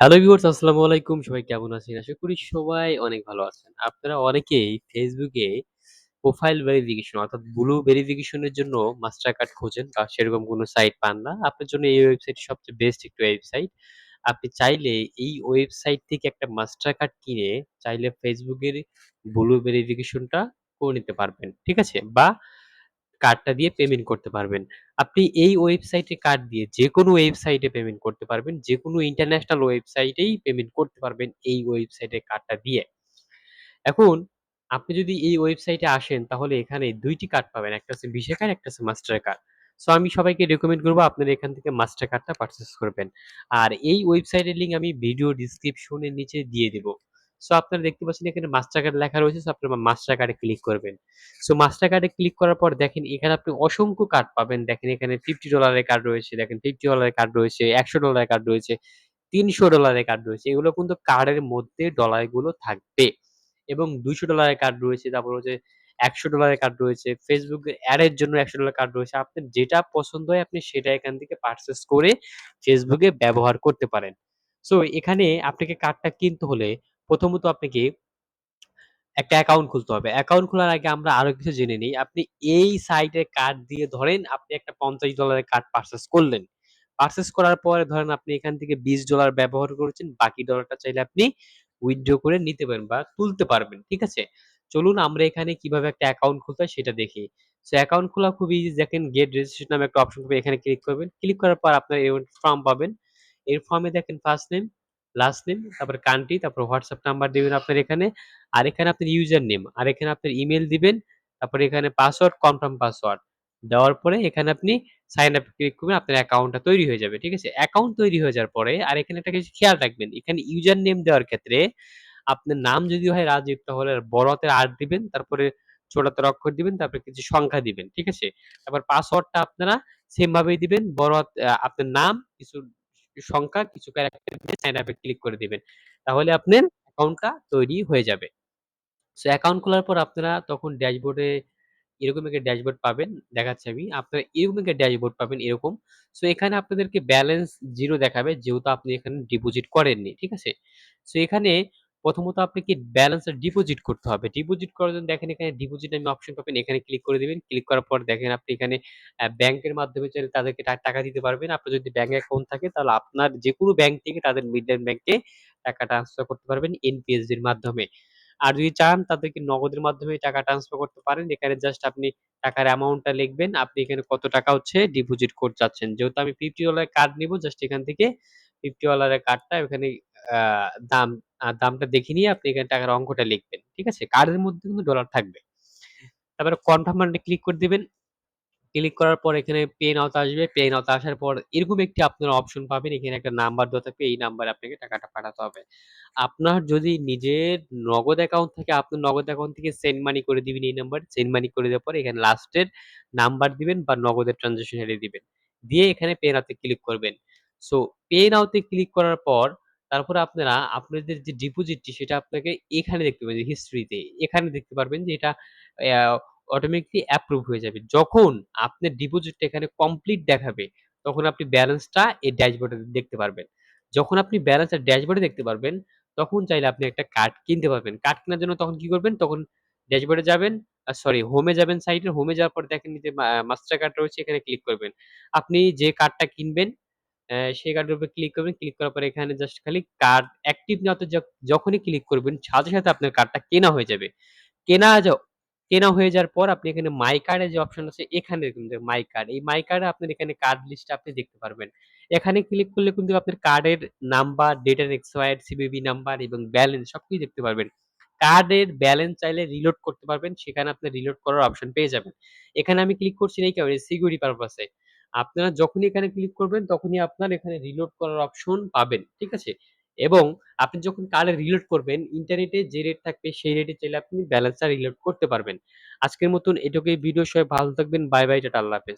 Hello viewers আসসালামু আলাইকুম। সবাই কেমন আছেন? আশা করি সবাই অনেক ভালো আছেন। আপনারা অনেকেই Facebook এ প্রোফাইল ভেরিফিকেশন অর্থাৎ ব্লু ভেরিফিকেশন এর জন্য মাস্টার কার্ড খোঁজেন বা সেরকম কোনো সাইট পান না। আপনার জন্য এই ওয়েবসাইটটি সবচেয়ে বেস্ট একটি ওয়েবসাইট। আপনি চাইলে এই ওয়েবসাইট থেকে একটা মাস্টার কার্ড কিনে চাইলে Facebook এর ব্লু ভেরিফিকেশনটা করে নিতে পারবেন। ঠিক আছে? বা কার্ডটা দিয়ে পেমেন্ট করতে পারবেন। আপনি এই ওয়েবসাইটে কার্ড দিয়ে যেকোনো ওয়েবসাইটে পেমেন্ট করতে পারবেন। যেকোনো ইন্টারন্যাশনাল ওয়েবসাইটেই পেমেন্ট করতে পারবেন এই ওয়েবসাইটের কার্ডটা দিয়ে। এখন আপনি যদি এই ওয়েবসাইটে আসেন তাহলে এখানে ২ টি কার্ড পাবেন। একটা হচ্ছে ভিসা কার্ড, একটা হচ্ছে মাস্টার কার্ড। সো আমি সবাইকে রেকমেন্ড করব আপনারা এখান থেকে মাস্টার কার্ডটা পারচেজ করবেন। আর এই ওয়েবসাইটের লিংক আমি ভিডিও ডেসক্রিপশন এর নিচে দিয়ে দিব। সো আপনারা দেখতে পাচ্ছেন এখানে মাস্টার কার্ড লেখা রয়েছে। সো আপনারা মাস্টার কার্ডে ক্লিক করবেন। সো মাস্টার কার্ডে ক্লিক করার পর দেখেন এখানে আপনি অসংখ্য কার্ড পাবেন। দেখেন এখানে $50 এর কার্ড রয়েছে, দেখেন $50 এর কার্ড রয়েছে, $100 এর কার্ড রয়েছে, $300 এর কার্ড রয়েছে। এগুলো কিন্তু কার্ডের মধ্যে ডলারগুলো থাকবে। এবং $200 এর কার্ড রয়েছে, তারপর হচ্ছে $100 এর কার্ড রয়েছে, Facebook এর অ্যাড এর জন্য $100 কার্ড রয়েছে। আপনার যেটা পছন্দ হয় আপনি সেটা এখান থেকে পারচেজ করে Facebook এ ব্যবহার করতে পারেন। সো এখানে আপনাকে কার্ডটা কিনতে হলে প্রথমত আপনাকে একটা অ্যাকাউন্ট খুলতে হবে। অ্যাকাউন্ট খোলার আগে আমরা আরো কিছু জেনে নিই। আপনি এই সাইটের কার্ড দিয়ে ধরেন আপনি একটা $50 এর কার্ড পারচেজ করলেন। পারচেজ করার পরে ধরেন আপনি এখান থেকে $20 ব্যবহার করেছেন। বাকি ডলারটা চাইলে আপনি উইথড্র করে নিতে পারেন বা তুলতে পারবেন। ঠিক আছে? চলুন আমরা এখানে কিভাবে একটা অ্যাকাউন্ট খুলতে হয় সেটা দেখি। সো অ্যাকাউন্ট খোলা খুব ইজি দেখেন গেট রেজিস্ট্রেশন নামে একটা অপশন পাবেন এখানে ক্লিক করবেন। ক্লিক করার পর আপনার এরকম ফর্ম পাবেন। এই ফর্মে দেখেন ফার্স্ট নেম, লাস্ট নেম, তারপরে কান্ট্রি, তারপর হোয়াটসঅ্যাপ নাম্বার দিবেন আপনার এখানে। আর এখানে আপনার ইউজার নেম, আর এখানে আপনার ইমেইল দিবেন। তারপরে এখানে পাসওয়ার্ড, কনফার্ম পাসওয়ার্ড। দেওয়ার পরে এখানে আপনি সাইন আপ ক্লিক করবেন, আপনার অ্যাকাউন্টটা তৈরি হয়ে যাবে। ঠিক আছে? অ্যাকাউন্ট তৈরি হয়ে যাওয়ার পরে আর এখানে একটা কিছু খেয়াল রাখবেন। এখানে ইউজার নেম দেওয়ার ক্ষেত্রে আপনার নাম যদি হয় রাজীব তাহলে বড় হাতের R দিবেন, তারপরে ছোট হাতের অক্ষর দিবেন, তারপরে কিছু সংখ্যা দিবেন। ঠিক আছে? তারপর পাসওয়ার্ডটা আপনারা সেম ভাবেই দিবেন। বড় হাত আপনার নাম, কিছু সংখ্যা, কিছু ক্যারেক্টার দিয়ে সাইন আপ এ ক্লিক করে দিবেন। তাহলে আপনার অ্যাকাউন্টটা তৈরি হয়ে যাবে। সো অ্যাকাউন্ট খোলার পর আপনারা তখন ড্যাশবোর্ডে এরকম একটা ড্যাশবোর্ড পাবেন, দেখাচ্ছি আমি। আপনারা এরকম একটা ড্যাশবোর্ড পাবেন এরকম। সো এখানে আপনাদেরকে ব্যালেন্স 0 দেখাবে যেহেতু আপনি এখানে ডিপোজিট করেননি। ঠিক আছে? সো এখানে প্রথমত আপনাকে ব্যালেন্সটা ডিপোজিট করতে হবে। ডিপোজিট করার জন্য দেখেন এখানে ডিপোজিট নামে অপশন পাবেন। এখানে ক্লিক করে দিবেন। ক্লিক করার পর দেখেন আপনি এখানে ব্যাংকের মাধ্যমে চাইলে তাদেরকে টাকা দিতে পারবেন। আপনার যদি ব্যাংক অ্যাকাউন্ট থাকে তাহলে আপনার যেকোনো ব্যাংক থেকে তাদের মিডল্যান্ড ব্যাংকে টাকা ট্রান্সফার করতে পারবেন এনপিএসবির মাধ্যমে। আর যদি চান তাদেরকে নগদের মাধ্যমে টাকা ট্রান্সফার করতে পারেন। এখানে জাস্ট আপনি টাকার অ্যামাউন্টটা লিখবেন। আপনি এখানে কত টাকা হচ্ছে ডিপোজিট করতে চাচ্ছেন। যেহেতু আমি $50 কার্ড নিবো জাস্ট এখান থেকে $50 এর কার্ডটা ওখানে আ দাম দামটা দেখে নিয়ে আপনি এখানে টাকার অঙ্কটা লিখবেন। ঠিক আছে? কার্ডের মধ্যে কিন্তু ডলার থাকবে। তারপরে কনফার্ম বাটনে ক্লিক করে দিবেন। ক্লিক করার পর এখানে পে নাও তে আসবে। পে নাও তে আসার পর এরকম একটি আপনারা অপশন পাবেন। এখানে একটা নাম্বার দেওয়া থাকবে। এই নাম্বারে আপনাকে টাকাটা পাঠাতে হবে। আপনার যদি নিজের নগদ অ্যাকাউন্ট থাকে, আপনার নগদ অ্যাকাউন্ট থেকে সেন্ড মানি করে দিবেন এই নাম্বারে। সেন্ড মানি করে দেওয়ার পরে এখানে লাস্টের নাম্বার দিবেন বা নগদের ট্রান্সেকশন আইডি দিবেন। দিয়ে এখানে পে নাও তে ক্লিক করবেন। সো পে নাও তে ক্লিক করার পর তারপরে আপনারা আপনাদের যে ডিপোজিটটি সেটা আপনাকে এখানে দেখতে পাবেন যে হিস্ট্রিতে। এখানে দেখতে পারবেন যে এটা অ্যা অটোমেটিক্যালি অ্যাপ্রুভ হয়ে যাবে। যখন আপনার ডিপোজিটটা এখানে কমপ্লিট দেখাবে, তখন আপনি ব্যালেন্সটা এই ড্যাশবোর্ডে দেখতে পারবেন। যখন আপনি ব্যালেন্সটা ড্যাশবোর্ডে দেখতে পারবেন, তখন চাইলে আপনি একটা কার্ড কিনতে পারবেন। কার্ড কেনার জন্য তখন কি করবেন? তখন ড্যাশবোর্ডে যাবেন, সরি হোমে যাবেন সাইটের, হোমে যাওয়ার পর দেখেন যে মাস্টার কার্ড রয়েছে এখানে ক্লিক করবেন। আপনি যে কার্ডটা কিনবেন সেই কার্ডের উপরে ক্লিক করবেন। ক্লিক করার পরে এখানে জাস্ট খালি কার্ড অ্যাক্টিভ নাওতে যখনই ক্লিক করবেন সাথে, সাথে আপনার কার্ডটা কেনা হয়ে যাবে। কেনা যা কেনা হয়ে যাওয়ার পর আপনি এখানে মাই কার্ড এর যে অপশন আছে এখানে দেখুন যে মাই কার্ড। এই মাই কার্ডে আপনার এখানে কার্ড লিস্টটা আপনি দেখতে পারবেন। এখানে ক্লিক করলে কিন্তু আপনার কার্ডের number, date and expired, CVV number এবং ব্যালেন্স সবকিছু দেখতে পারবেন। কার্ডের ব্যালেন্স চাইলে রিলোড করতে পারবেন। সেখানে আপনি রিলোড করার অপশন পেয়ে যাবেন। এখানে আমি ক্লিক করছি না এই কারণে সিকিউরিটি পারপাস এ। আপনারা যখনই এখানে ক্লিক করবেন তখনই আপনার এখানে রিলোড করার অপশন পাবেন। ঠিক আছে? এবং আপনি যখন কার্ডে রিলোড করবেন, ইন্টারনেটে যে রেট থাকবে সেই রেটে চাইলে আপনি ব্যালেন্সটা রিলোড করতে পারবেন। আজকের মতন এটুকুই ভিডিও সবাই ভালো থাকবেন। By, by. টাটা আল্লাহ হাফেজ।